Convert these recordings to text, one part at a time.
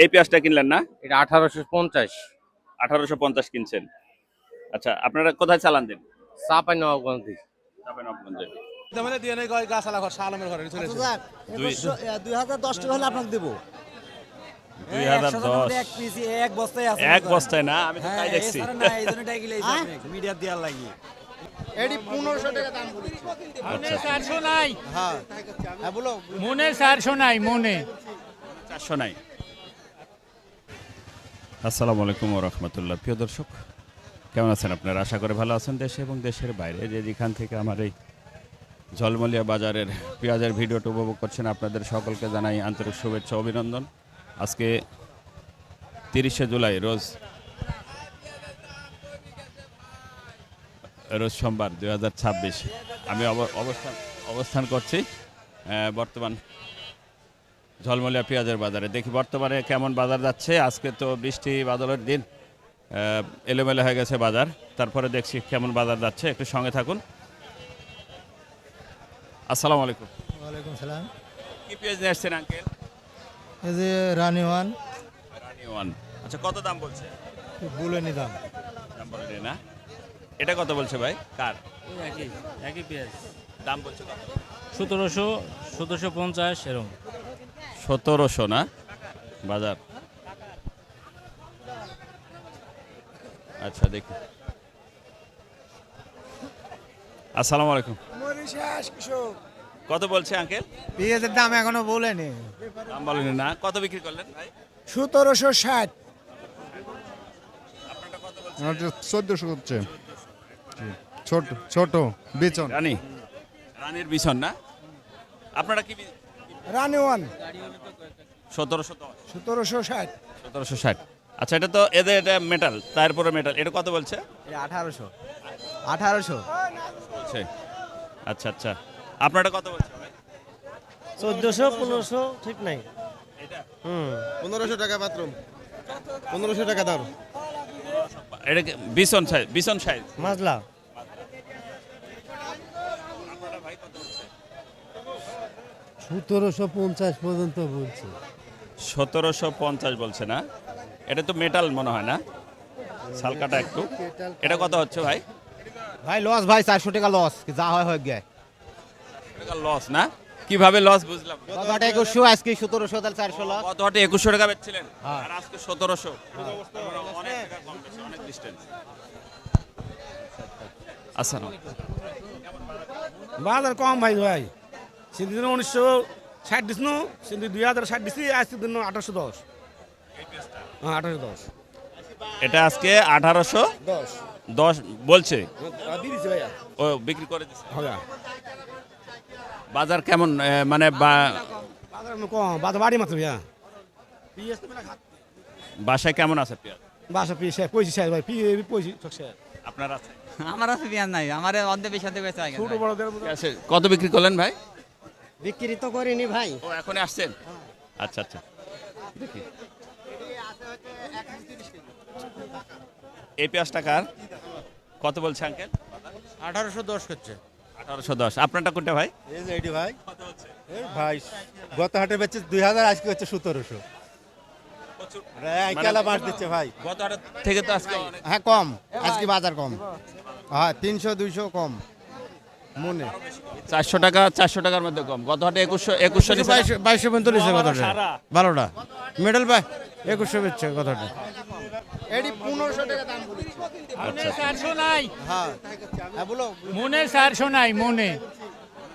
এই পেঁয়াজটা কিনলেন না? এটা 1850। 1850 কিনছেন। আচ্ছা, আপনারা কোথায় চালান দেন? চাপাই নবাবগঞ্জ। চাঁপাইনবাবগঞ্জে। মানে দিয়ে নেই গাছ আলা ঘর শালমের ঘরে চলে এসেছে। 2010 টাকা হলে আপনাকে দেবো। 2010 এক পিস এক বস্তায় আছে। এক বস্তায় না, আমি তো তাই দেখছি। না এই জন্য টাই গিলে মিডিয়া দেওয়ার লাগি। এডি 1500 টাকা দাম বলেছি। মনে 400 নাই, হ্যাঁ হ্যাঁ বলো। মনে 400 নাই, মনে 400 নাই। আসসালামু আলাইকুম ওয়া রাহমাতুল্লাহ। প্রিয় দর্শক, কেমন আছেন আপনারা? আশা করে ভালো আছেন। দেশে এবং দেশের বাইরে যেখান থেকে আমার এই ঝলমলিয়া বাজারের পেঁয়াজের ভিডিওটা উপভোগ করছেন, আপনাদের সকলকে জানাই আন্তরিক শুভেচ্ছা অভিনন্দন। আজকে 30শে জুলাই রোজ সোমবার 2026। আমি অবস্থান করছি বর্তমান ঝলমলিয়া পেঁয়াজের বাজারে। দেখি বর্তমানে কেমন বাজার যাচ্ছে। আজকে তো বৃষ্টি বাদলের দিন, এলোমেলো হয়ে গেছে বাজার। তারপরে দেখছি কেমন বাজার যাচ্ছে, একটু সঙ্গে থাকুন। আসসালামু আলাইকুম। ওয়ালাইকুম সালাম। কি পেঁয়াজ নিয়ে আসছেন আঙ্কেল? এই যে রানি ওয়ান। রানি ওয়ান। আচ্ছা, কত দাম বলছে? বুলেনি দাম বলেনি না। এটা কত বলছে ভাই? কার একই পেঁয়াজ দাম বলছে কত? 1700, 1750 এরকম। 1700 না বাজার? আচ্ছা দেখি। আসসালামু আলাইকুম। কত বলছে আঙ্কেল? পেঁয়াজের দাম এখনো বলেনি। দাম বলেনি না। কত বিক্রি করলেন ভাই? 1760। আপনারটা কত বলছে? 1400 হচ্ছে। ছোট ছোট বিচন। রানীর বিছন না। আপনারা কি রানি ওয়ান 1710? 1760। 1760। আচ্ছা, এটা তো এদের এটা মেটাল, তারপরে মেটাল। এটা কত বলছে? 1800 1800 বলছে। আচ্ছা আচ্ছা, আপনারটা কত বলছে ভাই? 1400 1500 ঠিক নাই। 1500 টাকা মাত্র। 1500 টাকা দাম। এটা বিছন সাইজ। মাজলা 1750 পর্যন্ত বলছে। 1750 বলছে না। এটা তো মেটাল মনে হয় না, সালকাটা একটু। এটা কত হচ্ছে ভাই? ভাই লস ভাই 400 টাকা লস যা হয় হয়ে গিয়ে। এটা লস না? কিভাবে লস বুঝলাম। কতটা 2100 আজকে 1700 তাহলে 400 লস। কত হটে 2100 টাকা বেচছিলেন আর আজকে 1700। অনেক টাকা কম বেশি, অনেক ডিসটেন্স। আসসালামু আলাইকুম। বাজার কম ভাই ভাই। সেদিন 1960 দিছিল, সেদিন 2060 দিছি, আজকে দিন 1810। হ্যাঁ 1810। এটা আজকে 1810 বলছে। দিয়েছি ভাইয়া। ও বিক্রি করে দিচ্ছে। হবে। বাজার কেমন? মানে বাজার কম, বাজার বাড়ি মাত্র ভাইয়া। বাসায় কেমন আছে পেঁয়াজ? বাসা পিস পয়সা শেষ ভাই, পয়সা শেষ। আপনার আছে? আমার আছে পেঁয়াজ নাই, আমার অর্ধেক বেশি অর্ধেক বেশি ছোট বড়দের আছে। কত বিক্রি করলেন ভাই? বিক্রি তো করিনি ভাই। ও এখনই আসছেন? আচ্ছা আচ্ছা, দেখি। এই পেঁয়াজটা কার? কত বলছে আঙ্কেল? 1810 করছে। 1810। আপনারটা কোনটা ভাই? এই যে এডি ভাই। এই ভাই গত হাটে বেচছে 2000, আজকে হচ্ছে 1700। কেলা বাঁশ দিচ্ছে ভাই। গত হাট থেকে তো আজকে হ্যাঁ কম, আজকে বাজার কম। হ্যাঁ 300 200 কম মনে। 400 টাকা 400 টাকার মধ্যে কম। গত হাটে 2100 নিছে না? 2200 পর্যন্ত নিচ্ছে ও, কথাটা। সারা। 12টা মেডেল ভাই 2100 বেচছে কথাটা। এডি 1500 টাকা দাম বলেছি। মনে 400 নাই, হ্যাঁ হ্যাঁ বলো। মনে 400 নাই, মনে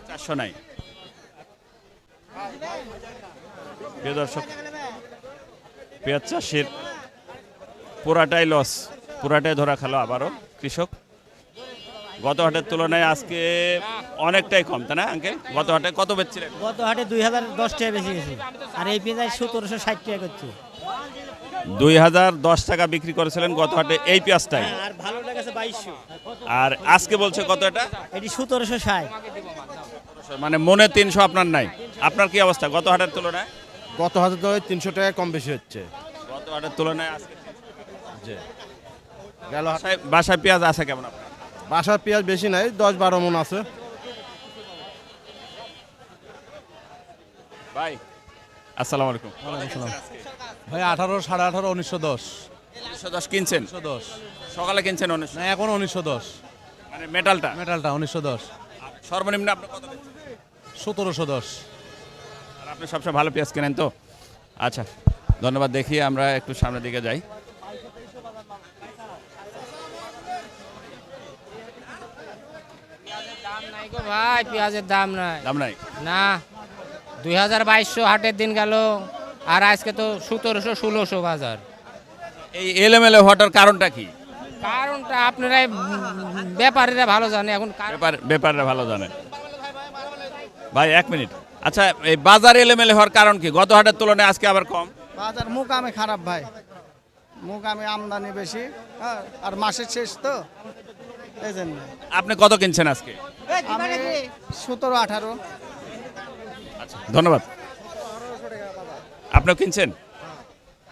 400 নাই। প্রিয় দর্শক, পেঁয়াজ চাষের পুরাটাই লস, পুরাটাই ধরা খেলো আবারও কৃষক। গত হাটের তুলনায় আজকে অনেকটাই কম, তাই না আঙ্কেল? গত হাটে কত বেচছিলেন? গত হাটে 2010 টাকা বেশি গেছে আর এই পেঁয়াজ 1760 টাকা করছে। 2010 টাকা বিক্রি করেছিলেন গত হাটে এই পেঁয়াজটাই, আর ভালোটা গেছে 2200। আর আজকে বলছে কত? এটা এটি 1760। মানে মনে 300 আপনার নাই। আপনার কি অবস্থা গত হাটের তুলনায়? গত হাতে তো 300 টাকা কম বেশি হচ্ছে। গত হাটের তুলনায় আজকে জি গেল বাসায় পেঁয়াজ আছে কেমন আপনার? বাসার পেঁয়াজ বেশি নাই, 10-12 মন আছে। ভাই আসসালামু আলাইকুম। ভাই 18, 18.5, 1910, 1910 কিনছেন? 1910 সকালে কিনছেন 19, না এখন 1910, মানে মেটালটা মেটালটা 1910, সর্বনিম্ন আপনি কত কিনছেন? 1710। আর আপনি সবসময় ভালো পেঁয়াজ কেনেন তো? আচ্ছা, ধন্যবাদ। দেখি আমরা একটু সামনের দিকে যাই। দাম নাই গো ভাই, পেঁয়াজের দাম নাই। দাম নাই? না, 2022 হাটের দিন গেল, আর আজকে তো 1700-1600 বাজার। এই এলোমেলো হওয়াটার কারণটা কি? কারণটা আপনারাই ব্যাপারীরা ভালো জানে এখন। ব্যাপারটা ভালো জানে। ভাই 1 মিনিট। আচ্ছা, এই বাজার এলোমেলো হওয়ার কারণ কি? গত হাটের তুলনায় আজকে আবার কম? বাজার মুকামে খারাপ ভাই, মুকামে আমদানি বেশি, হ্যাঁ, আর মাসের শেষ তো এই জন্য। আপনি কত কিনছেন আজকে? আমি 17-18। আচ্ছা, ধন্যবাদ। আপনিও কিনছেন?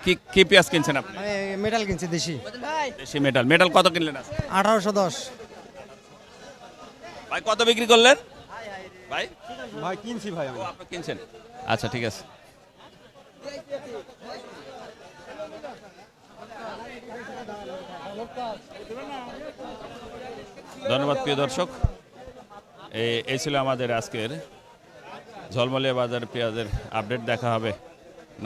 কি কি পেঁয়াজ কিনছেন আপনি? মেটাল কিনছি দেশি, দেশি মেটাল। মেটাল কত কিনলেন আজকে? 1810। ভাই কত বিক্রি করলেন? ভাই ভাই কিনছি ভাই ও, আপনি কিনছেন? আচ্ছা, ঠিক আছে। ধন্যবাদ প্রিয় দর্শক। এই ছিল আমাদের আজকের ঝলমলিয়া বাজার পেঁয়াজের আপডেট। দেখা হবে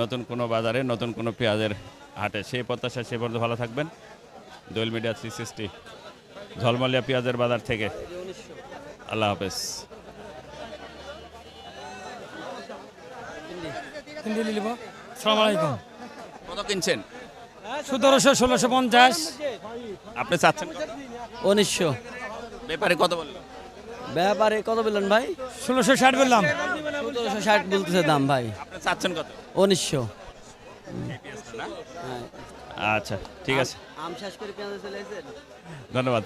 নতুন কোনো বাজারে, নতুন কোনো পেঁয়াজের হাটে। সেই প্রত্যাশা, সে পর্যন্ত ভালো থাকবেন। দোয়েল মিডিয়া 360 ঝলমলিয়া পেঁয়াজের বাজার থেকে। আল্লাহ হাফেজ। কত কিনছেন? 1700-1650। আপনি চাচ্ছেন কত? 1900। ব্যাপারে কত বললো? ব্যাপারে কত বললেন ভাই? 1660 বললাম। 1760 বলতেছে দাম ভাই। আপনি চাচ্ছেন কত? 1900। আচ্ছা, ঠিক আছে, আম শেষ করে পেঁয়াজ চলে আসেন। ধন্যবাদ।